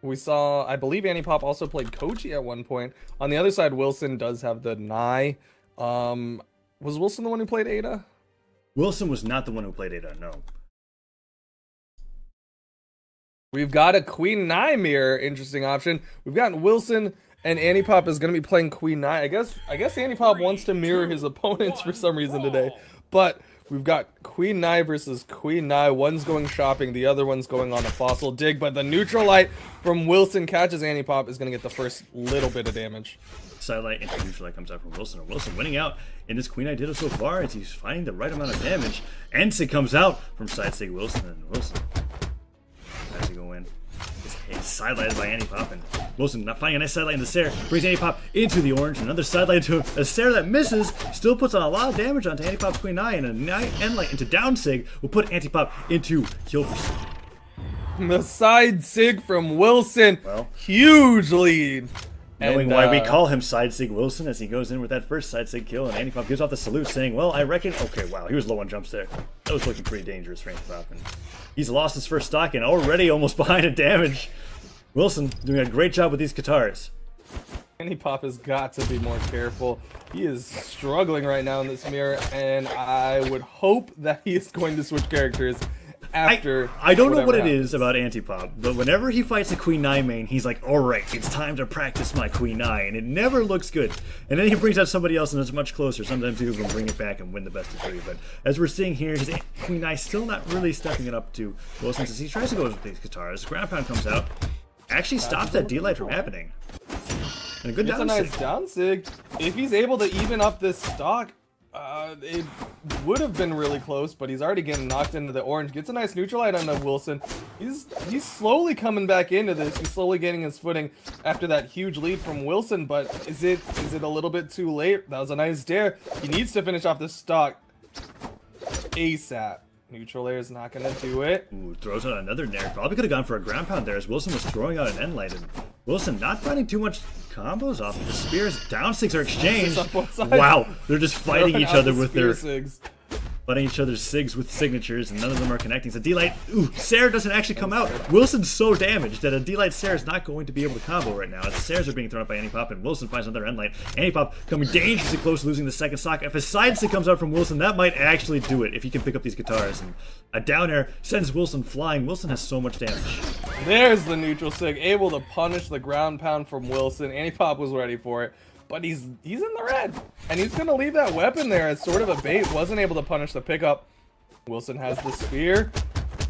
We saw, I believe Antipop also played Koji at one point. On the other side, Wilson does have the Nai. Was Wilson the one who played Ada? Wilson was not the one who played Ada, no. We've got a Queen Nai mirror, interesting option. We've got Wilson, and Antipop is going to be playing Queen Nai. I guess Antipop wants to mirror his opponents for some reason today. But we've got Queen Nai versus Queen Nai. One's going shopping, the other one's going on a fossil dig. But the neutral light from Wilson catches Antipop, is going to get the first little bit of damage. Sidelight into neutral light comes out from Wilson, and Wilson winning out in this Queen Nai Ditto so far as he's finding the right amount of damage. Ensig comes out from side sig Wilson, and Wilson has to go in. He's sidelighted by Antipop, and Wilson not finding a nice sidelight in the Sair, brings Antipop into the orange. Another sidelight to a Sair that misses, still puts on a lot of damage onto Antipop's Queen Nai, and a end light into down sig will put Antipop into kill percent. The side sig from Wilson, well, huge lead. Knowing why we call him Side Sig Wilson as he goes in with that first Side Sig kill, and Antipop gives off the salute saying, well, I reckon, okay, wow, he was low on jumps there. That was looking pretty dangerous for Antipop, and he's lost his first stock and already almost behind in damage. Wilson doing a great job with these Katars. Antipop has got to be more careful. He is struggling right now in this mirror, and I would hope that he is going to switch characters after. I don't know what it is about Antipop, but whenever he fights a Queen Nai main, he's like, alright, it's time to practice my Queen Nai, and it never looks good. And then he brings out somebody else and it's much closer. Sometimes he can bring it back and win the best of three. But as we're seeing here, his Queen Nai still not really stepping it up to Wilson as he tries to go with these Katars. Ground Pound comes out, actually stops that D-Light from happening. And a good down sig. It's a nice down sig. If he's able to even up this stock, it would have been really close, but he's already getting knocked into the orange. Gets a nice neutral light on Wilson. He's slowly coming back into this. He's slowly getting his footing after that huge lead from Wilson, but is it a little bit too late? That was a nice dare. He needs to finish off this stock ASAP. Neutral layer is not going to do it. Ooh, throws out another nair. Probably could have gone for a ground pound there as Wilson was throwing out an end light. And Wilson not finding too much combos off of the spears. Down sigs are exchanged. Wow, they're just fighting each other with their sigs. Fighting each other's sigs with signatures, and none of them are connecting. So D-Light, ooh, Sair doesn't actually come out. Wilson's so damaged that a D-Light Sair is not going to be able to combo right now. As the Sairs are being thrown up by Antipop, and Wilson finds another end light. Antipop coming dangerously close to losing the second stock. If a side sig comes out from Wilson, that might actually do it if he can pick up these Katars. And a down air sends Wilson flying. Wilson has so much damage. There's the neutral sig, able to punish the ground pound from Wilson. Antipop was ready for it. But he's in the red, and he's going to leave that weapon there as sort of a bait. Wasn't able to punish the pickup. Wilson has the spear,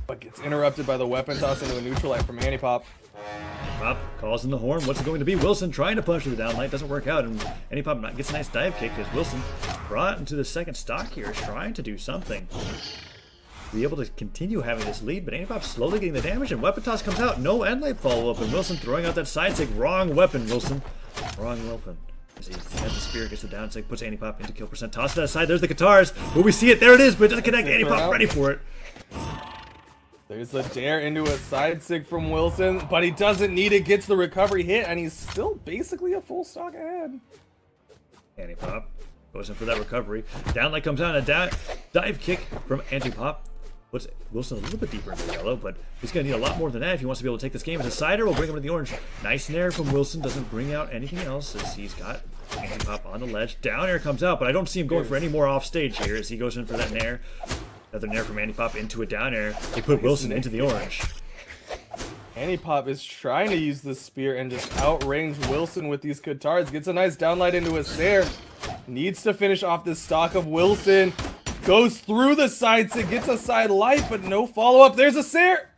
but gets interrupted by the weapon toss into a neutral light from Antipop. Antipop calls in the horn. What's it going to be? Wilson trying to punish the down light. Doesn't work out, and Antipop gets a nice dive kick as Wilson brought into the second stock here, trying to do something. Be able to continue having this lead, but Antipop slowly getting the damage, and weapon toss comes out. No end light follow-up, and Wilson throwing out that side sig. Wrong weapon, Wilson. Wrong weapon. As he has the spear, gets the down sig, puts Antipop into kill percent. Toss that aside. There's the Katars. Will we see it? There it is, but it doesn't connect. Antipop ready for it. There's a dare into a side sig from Wilson, but he doesn't need it. Gets the recovery hit, and he's still basically a full stock ahead. Antipop goes in for that recovery. Downlight comes out, and a dive kick from Antipop. Puts Wilson a little bit deeper into the yellow, but he's going to need a lot more than that if he wants to be able to take this game. As a sider, will bring him to the orange. Nice nair from Wilson. Doesn't bring out anything else as he's got Antipop on the ledge. Down air comes out, but I don't see him going for any more off stage here as he goes in for that nair. Another nair from Antipop into a down air. They put Wilson into the orange. Antipop is trying to use the spear and just outrange Wilson with these Katars. Gets a nice downlight into a Sair. Needs to finish off this stock of Wilson. Goes through the side sig, gets a side light, but no follow-up. There's a Sair!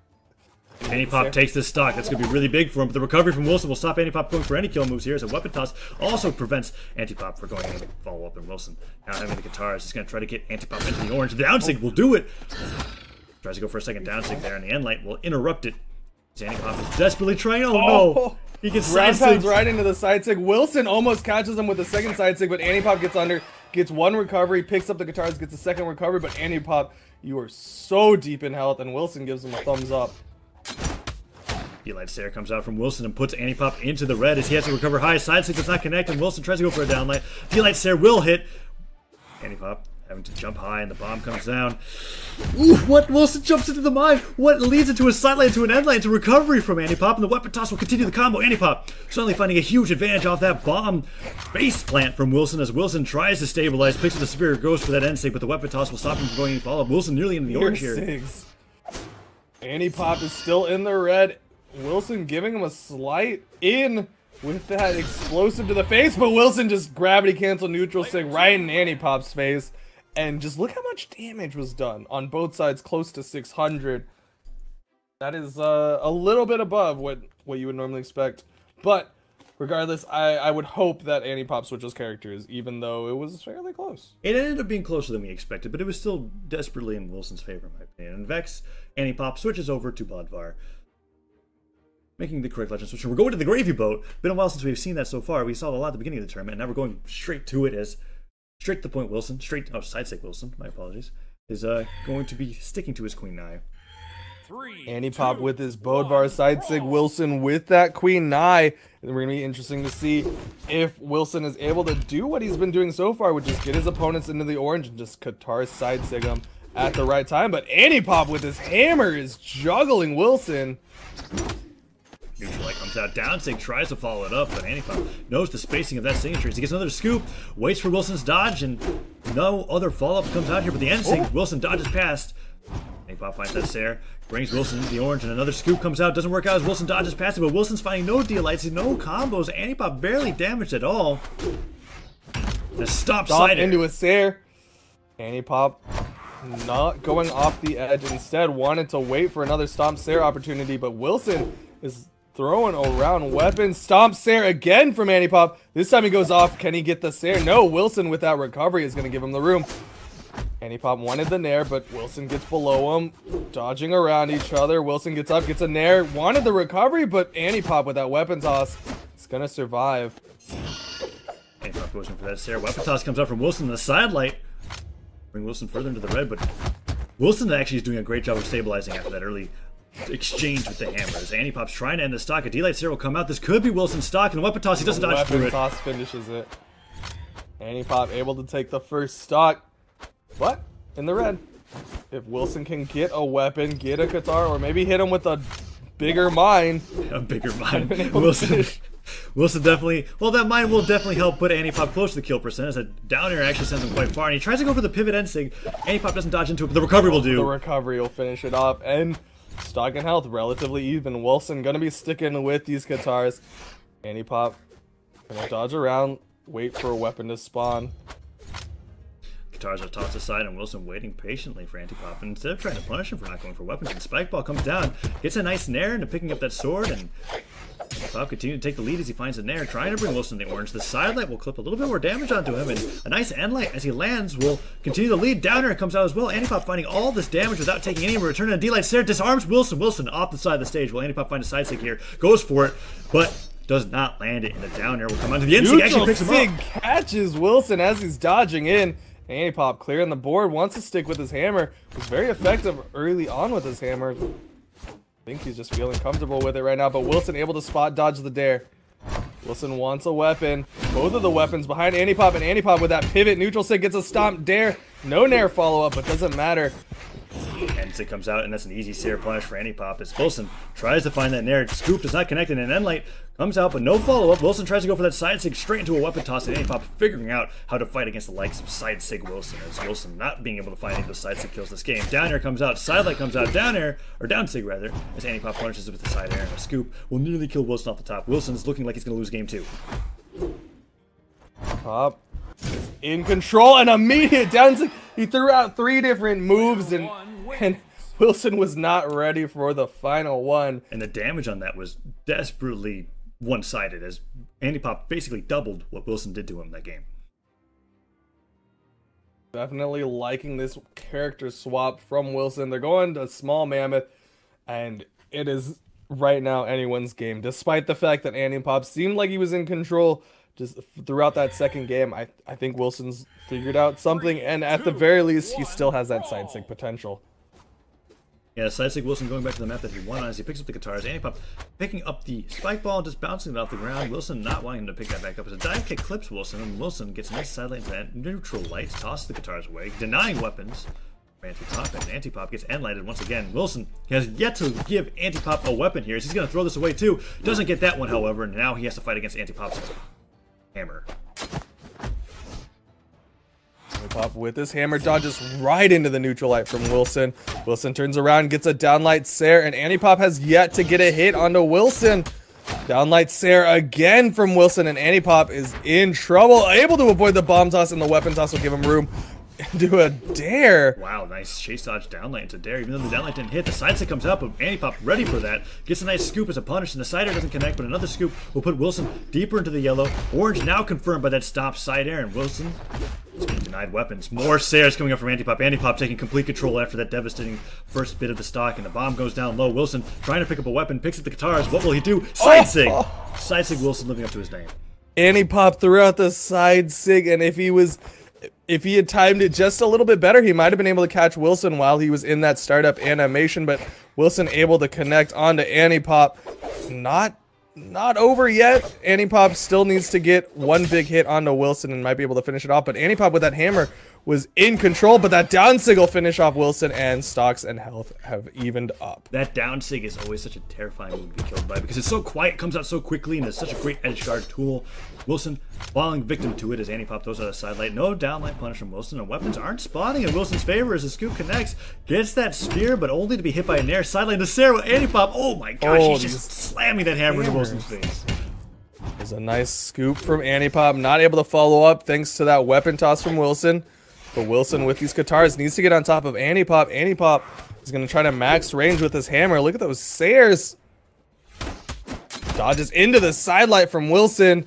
Antipop takes this stock. That's going to be really big for him, but the recovery from Wilson will stop Antipop going for any kill moves here, as a weapon toss also prevents Antipop from going in and follow-up, and Wilson now having the Katars is going to try to get Antipop into the orange. The down sig will do it! Tries to go for a second down sig there, and the end light will interrupt it. Antipop is desperately trying. Oh no! He gets side sig right into the side sig. Wilson almost catches him with the second side sig, but Antipop gets under, gets one recovery, picks up the Katars, gets a second recovery, but Antipop, you are so deep in health, and Wilson gives him a thumbs up. D-Light Sair comes out from Wilson and puts Antipop into the red as he has to recover high. Side sig does not connect, and Wilson tries to go for a downlight. D-Light Sair will hit. Antipop Having to jump high and the bomb comes down. Ooh, what? Wilson jumps into the mine. What leads into a sideline to an end lane to recovery from Antipop, and the weapon toss will continue the combo. Antipop suddenly finding a huge advantage off that bomb base plant from Wilson as Wilson tries to stabilize, picks up the spear, goes for that end state, but the weapon toss will stop him from going any follow-up. Wilson nearly into the orange here. Antipop is still in the red. Wilson giving him a slight in with that explosive to the face, but Wilson just gravity cancel neutral sig right in Antipop's face. And just look how much damage was done on both sides, close to 600. That is a little bit above what you would normally expect. But regardless, I would hope that Antipop switches characters, even though it was fairly close. It ended up being closer than we expected, but it was still desperately in Wilson's favor, in my opinion. And Vex, Antipop switches over to Bodvar, making the correct legend switch. We're going to the gravy boat. Been a while since we've seen that so far. We saw a lot at the beginning of the tournament, and now we're going straight to it as straight to the point Wilson, side stick Wilson, my apologies, is going to be sticking to his queen nine. Antipop with his Bodvar side sig, Wilson with that queen nine. And we're going to be interesting to see if Wilson is able to do what he's been doing so far, which is get his opponents into the orange and just Qatar side sig them at the right time. But Antipop with his hammer is juggling Wilson. Neutral light comes out, down sig tries to follow it up, but Antipop knows the spacing of that signature. He gets another scoop, waits for Wilson's dodge, and no other follow-up comes out here, but the end sig, Wilson dodges past. Antipop finds that Sair, brings Wilson into the orange, and another scoop comes out, doesn't work out as Wilson dodges past it, but Wilson's finding no D-lights, no combos, Antipop barely damaged at all. And a stomp side into a Sair. Antipop not going off the edge, instead wanted to wait for another stomp Sair opportunity, but Wilson is throwing around weapons. Stomp Sair again from Antipop. This time he goes off. Can he get the Sair? No, Wilson with that recovery is going to give him the room. Antipop wanted the nair, but Wilson gets below him, dodging around each other. Wilson gets up, gets a nair, wanted the recovery, but Antipop with that weapon toss is going to survive. Antipop goes in for that Sair. Weapon toss comes out from Wilson in the side light. Bring Wilson further into the red, but Wilson actually is doing a great job of stabilizing after that early exchange with the hammers. Antipop's trying to end the stock. A D-light Sair will come out. This could be Wilson's stock, and a weapon toss. He doesn't dodge through it. Weapon toss finishes it. Antipop able to take the first stock. But in the red, if Wilson can get a weapon, get a Qatar, or maybe hit him with a bigger mine. A bigger mine. Wilson definitely, well, that mine will definitely help put Antipop close to the kill percent, as a down air actually sends him quite far, and he tries to go for the pivot end sig. Antipop doesn't dodge into it, but the recovery will do. The recovery will finish it off, and stock and health relatively even. Wilson gonna be sticking with these Qatars. Antipop gonna dodge around, wait for a weapon to spawn. Qatars are tossed aside, and Wilson waiting patiently for Antipop. And instead of trying to punish him for not going for weapons, the spike ball comes down, gets a nice nair into picking up that sword, and Antipop continues to take the lead as he finds a nair, trying to bring Wilson the orange. The side light will clip a little bit more damage onto him, and a nice end light as he lands will continue the lead. Down air comes out as well. Antipop finding all this damage without taking any return, and a D-light Sair disarms Wilson. Wilson off the side of the stage while Antipop finds a side stick here, goes for it, but does not land it, and the down air will come onto the end stick, actually picks him up. Catches Wilson as he's dodging in. Antipop clearing the board, wants to stick with his hammer. Was very effective early on with his hammer. I think he's just feeling comfortable with it right now, but Wilson able to spot dodge the dare. Wilson wants a weapon. Both of the weapons behind Antipop, and Antipop with that pivot neutral sig gets a stomp dare. No nair follow-up, but doesn't matter. End sig comes out, and that's an easy Sair punish for Antipop as Wilson tries to find that nair. Scoop does not connect, and an end light comes out, but no follow-up. Wilson tries to go for that side sig straight into a weapon toss, and Antipop figuring out how to fight against the likes of side sig Wilson, as Wilson not being able to find any of those side sig kills this game. Down air comes out, side light comes out, down air, or down sig rather, as Antipop punishes with the side air, and a scoop will nearly kill Wilson off the top. Wilson's looking like he's going to lose game 2. Pop is in control, and immediate down sig. He threw out 3 different moves, and Wilson was not ready for the final one. And the damage on that was desperately one-sided, as Antipop basically doubled what Wilson did to him that game. Definitely liking this character swap from Wilson. They're going to Small Mammoth, and it is right now anyone's game. Despite the fact that Antipop seemed like he was in control just throughout that second game, I think Wilson's figured out something, and at the very least, he still has that side sig potential. Yeah, Sidestick Wilson going back to the map that he won on as he picks up the guitars. Antipop picking up the spike ball and just bouncing it off the ground. Wilson not wanting him to pick that back up as a dive kick clips Wilson, and Wilson gets a nice side lane to that neutral light, tosses the guitars away, denying weapons for Antipop, and Antipop gets end lighted once again. Wilson has yet to give Antipop a weapon here, as he's going to throw this away too. Doesn't get that one, however, and now he has to fight against Antipop's hammer. Antipop with his hammer dodges right into the neutral light from Wilson. Wilson turns around, gets a downlight Sair, and Antipop has yet to get a hit onto Wilson. Downlight Sair again from Wilson, and Antipop is in trouble. Able to avoid the bomb toss, and the weapon toss will give him room to a dare. Wow, nice chase dodge downlight into dare. Even though the downlight didn't hit, the side stick comes out, but Antipop ready for that. Gets a nice scoop as a punish, and the side air doesn't connect, but another scoop will put Wilson deeper into the yellow. Orange now confirmed by that stop side air, and Wilson is being denied weapons. More Sairs coming up from Antipop. Antipop taking complete control after that devastating first bit of the stock, and the bomb goes down low. Wilson trying to pick up a weapon, picks up the guitars. What will he do? Side sig! Side sig Wilson living up to his name. Antipop threw out the side sig, and if he had timed it just a little bit better, he might have been able to catch Wilson while he was in that startup animation, but Wilson able to connect onto Antipop. Not over yet. Antipop still needs to get one big hit onto Wilson and might be able to finish it off, but Antipop with that hammer was in control, but that down sig will finish off Wilson, and stocks and health have evened up. That down sig is always such a terrifying move to be killed by because it's so quiet, comes out so quickly, and it's such a great edge guard tool. Wilson falling victim to it as Antipop throws out a side light. No downlight punish from Wilson, and weapons aren't spawning in Wilson's favor as the scoop connects. Gets that spear, but only to be hit by a nair. Side lane to Sarah. Antipop, oh my gosh, he's just slamming that hammer into Wilson's face. There's a nice scoop from Antipop, not able to follow up thanks to that weapon toss from Wilson. But Wilson with these guitars needs to get on top of Antipop. Antipop is going to try to max range with his hammer. Look at those Sairs. Dodges into the side light from Wilson.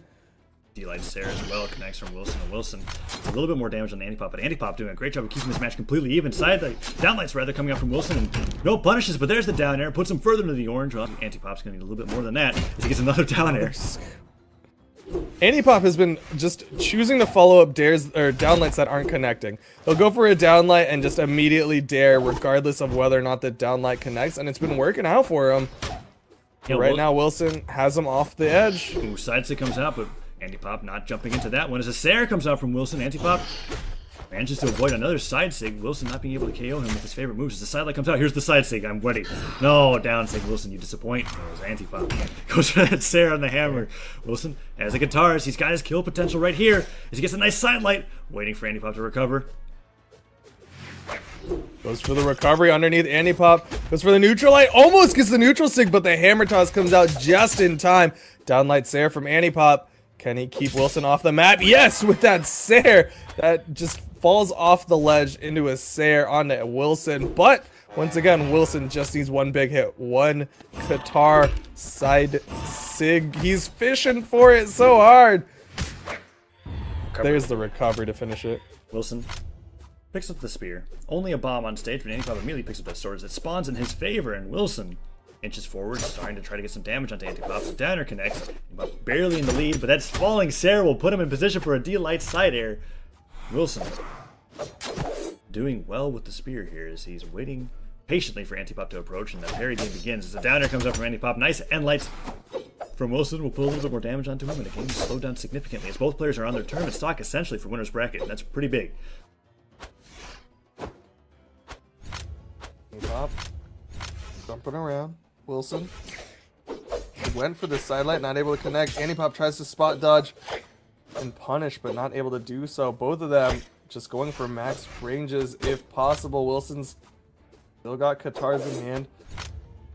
D-light Sair as well connects from Wilson, and Wilson a little bit more damage on Antipop, but Antipop doing a great job of keeping this match completely even. Side light, downlights rather coming out from Wilson, and no punishes, but there's the down air, puts him further into the orange. Well, Antipop's going to need a little bit more than that as he gets another down air. Antipop has been just choosing to follow up dares or downlights that aren't connecting. He'll go for a downlight and just immediately dare regardless of whether or not the downlight connects, and it's been working out for him. Yeah, right now Wilson has him off the edge. Ooh, side stick comes out, but Antipop not jumping into that one as a Sair comes out from Wilson. Antipop manages to avoid another side sig. Wilson not being able to KO him with his favorite moves as the side light comes out. Here's the side sig. I'm ready. No, down sig. Wilson, you disappoint. There's Antipop. Goes for that Sair on the hammer. Wilson has the guitars. He's got his kill potential right here as he gets a nice side light. Waiting for Antipop to recover. Goes for the recovery underneath Antipop. Goes for the neutral light. Almost gets the neutral sig, but the hammer toss comes out just in time. Downlight Sair from Antipop. Can he keep Wilson off the map? Yes, with that Sair. That just falls off the ledge into a Sair onto Wilson. But once again, Wilson just needs one big hit. One guitar side sig. He's fishing for it so hard. There's the recovery to finish it. Wilson picks up the spear. Only a bomb on stage, but Antipop immediately picks up that sword as it spawns in his favor, and Wilson inches forward, starting to try to get some damage onto Antipop. The downer connects. Antipop barely in the lead, but that falling Sair will put him in position for a D-light side air. Wilson doing well with the spear here as he's waiting patiently for Antipop to approach, and the parry game begins as the downer comes up from Antipop. Nice end lights from Wilson will put a little bit more damage onto him, and the game is slowed down significantly as both players are on their tournament stock essentially for winner's bracket, and that's pretty big. Antipop jumping around. Wilson went for the side light, not able to connect. Antipop tries to spot dodge and punish, but not able to do so. Both of them just going for max ranges if possible. Wilson's still got guitars in hand.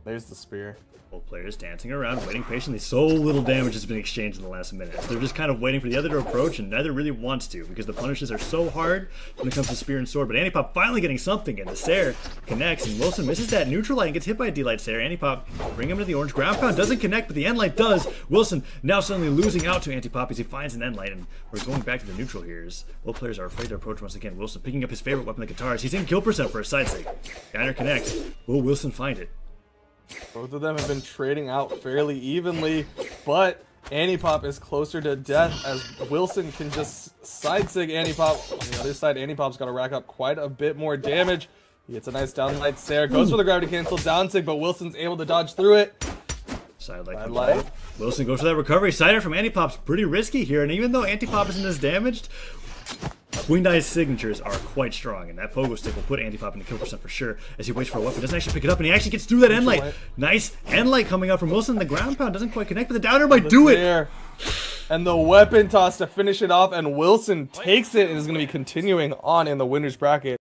There's the spear. Both players dancing around, waiting patiently. So little damage has been exchanged in the last minute. They're just kind of waiting for the other to approach, and neither really wants to because the punishes are so hard when it comes to spear and sword. But Antipop finally getting something, and the Sair connects, and Wilson misses that neutral light and gets hit by a D-light Sair. Antipop bring him to the orange. Ground pound doesn't connect, but the end light does. Wilson now suddenly losing out to Antipop as he finds an end light, and we're going back to the neutral here as both players are afraid to approach once again. Wilson picking up his favorite weapon, the guitars. He's in kill percent for a side sig. Downer connects. Will Wilson find it? Both of them have been trading out fairly evenly, but Antipop is closer to death as Wilson can just side sig Antipop. On the other side, Antipop's got to rack up quite a bit more damage. He gets a nice down light stare, goes for the gravity cancel, down sig, but Wilson's able to dodge through it. Side light. Wilson goes for that recovery. Sider from Antipop's pretty risky here, and even though Antipop isn't as damaged, Queen Die's signatures are quite strong, and that pogo stick will put Antipop into kill percent for sure as he waits for a weapon. Doesn't actually pick it up, and he actually gets through that end light. Nice end light coming out from Wilson. The ground pound doesn't quite connect, but the downer might do it. And the weapon toss to finish it off, and Wilson takes it and is going to be continuing on in the winner's bracket.